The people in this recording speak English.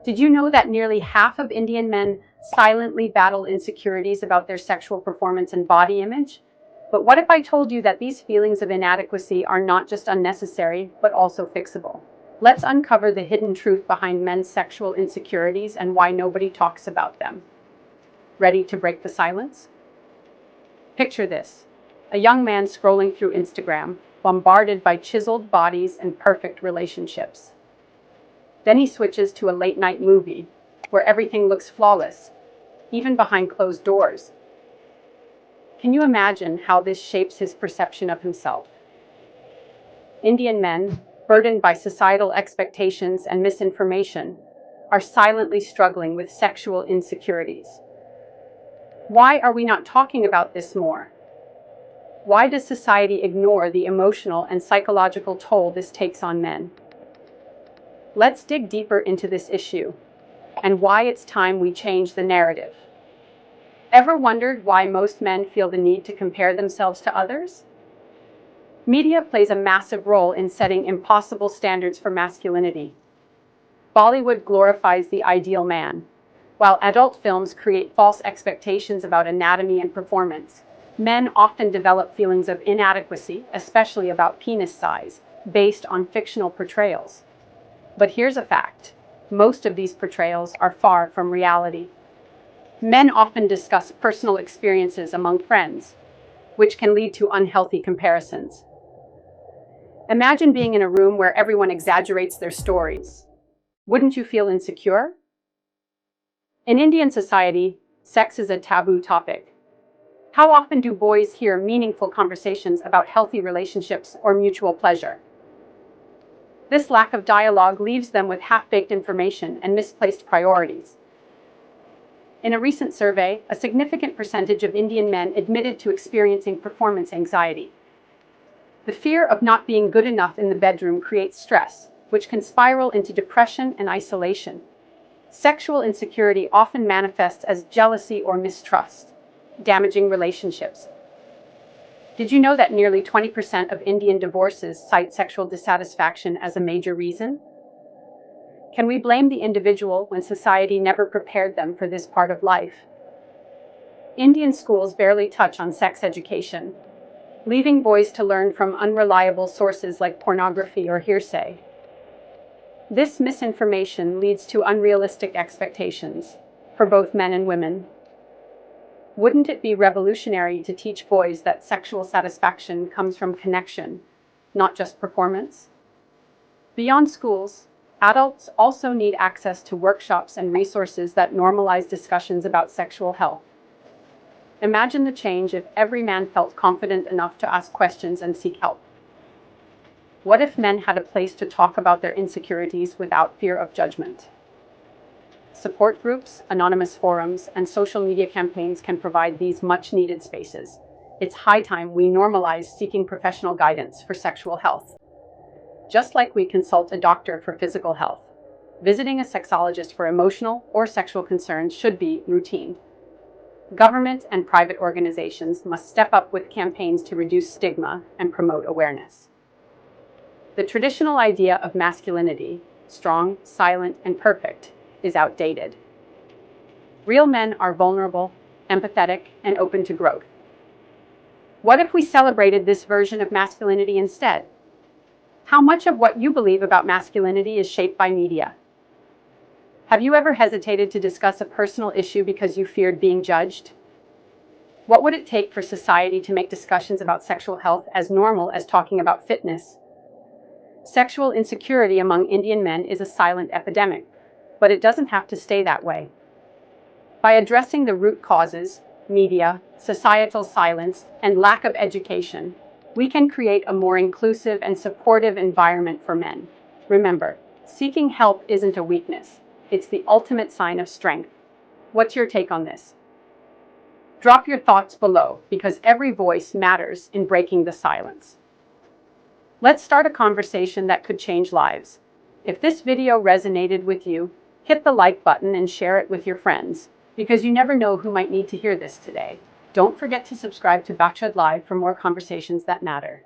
Did you know that nearly half of Indian men silently battle insecurities about their sexual performance and body image? But what if I told you that these feelings of inadequacy are not just unnecessary, but also fixable? Let's uncover the hidden truth behind men's sexual insecurities and why nobody talks about them. Ready to break the silence? Picture this: a young man scrolling through Instagram, bombarded by chiseled bodies and perfect relationships. Then he switches to a late-night movie where everything looks flawless, even behind closed doors. Can you imagine how this shapes his perception of himself? Indian men, burdened by societal expectations and misinformation, are silently struggling with sexual insecurities. Why are we not talking about this more? Why does society ignore the emotional and psychological toll this takes on men? Let's dig deeper into this issue and why it's time we change the narrative. Ever wondered why most men feel the need to compare themselves to others? Media plays a massive role in setting impossible standards for masculinity. Bollywood glorifies the ideal man, while adult films create false expectations about anatomy and performance. Men often develop feelings of inadequacy, especially about penis size, based on fictional portrayals. But here's a fact: most of these portrayals are far from reality. Men often discuss personal experiences among friends, which can lead to unhealthy comparisons. Imagine being in a room where everyone exaggerates their stories. Wouldn't you feel insecure? In Indian society, sex is a taboo topic. How often do boys hear meaningful conversations about healthy relationships or mutual pleasure? This lack of dialogue leaves them with half-baked information and misplaced priorities. In a recent survey, a significant percentage of Indian men admitted to experiencing performance anxiety. The fear of not being good enough in the bedroom creates stress, which can spiral into depression and isolation. Sexual insecurity often manifests as jealousy or mistrust, damaging relationships. Did you know that nearly 20% of Indian divorces cite sexual dissatisfaction as a major reason? Can we blame the individual when society never prepared them for this part of life? Indian schools barely touch on sex education, leaving boys to learn from unreliable sources like pornography or hearsay. This misinformation leads to unrealistic expectations for both men and women. Wouldn't it be revolutionary to teach boys that sexual satisfaction comes from connection, not just performance? Beyond schools, adults also need access to workshops and resources that normalize discussions about sexual health. Imagine the change if every man felt confident enough to ask questions and seek help. What if men had a place to talk about their insecurities without fear of judgment? Support groups, anonymous forums, and social media campaigns can provide these much-needed spaces. It's high time we normalize seeking professional guidance for sexual health. Just like we consult a doctor for physical health, visiting a sexologist for emotional or sexual concerns should be routine. Government and private organizations must step up with campaigns to reduce stigma and promote awareness. The traditional idea of masculinity, strong, silent, and perfect, is outdated. Real men are vulnerable, empathetic, and open to growth. What if we celebrated this version of masculinity instead? How much of what you believe about masculinity is shaped by media? Have you ever hesitated to discuss a personal issue because you feared being judged? What would it take for society to make discussions about sexual health as normal as talking about fitness? Sexual insecurity among Indian men is a silent epidemic, but it doesn't have to stay that way. By addressing the root causes, media, societal silence, and lack of education, we can create a more inclusive and supportive environment for men. Remember, seeking help isn't a weakness. It's the ultimate sign of strength. What's your take on this? Drop your thoughts below, because every voice matters in breaking the silence. Let's start a conversation that could change lives. If this video resonated with you, hit the like button and share it with your friends, because you never know who might need to hear this today. Don't forget to subscribe to Bakshad Live for more conversations that matter.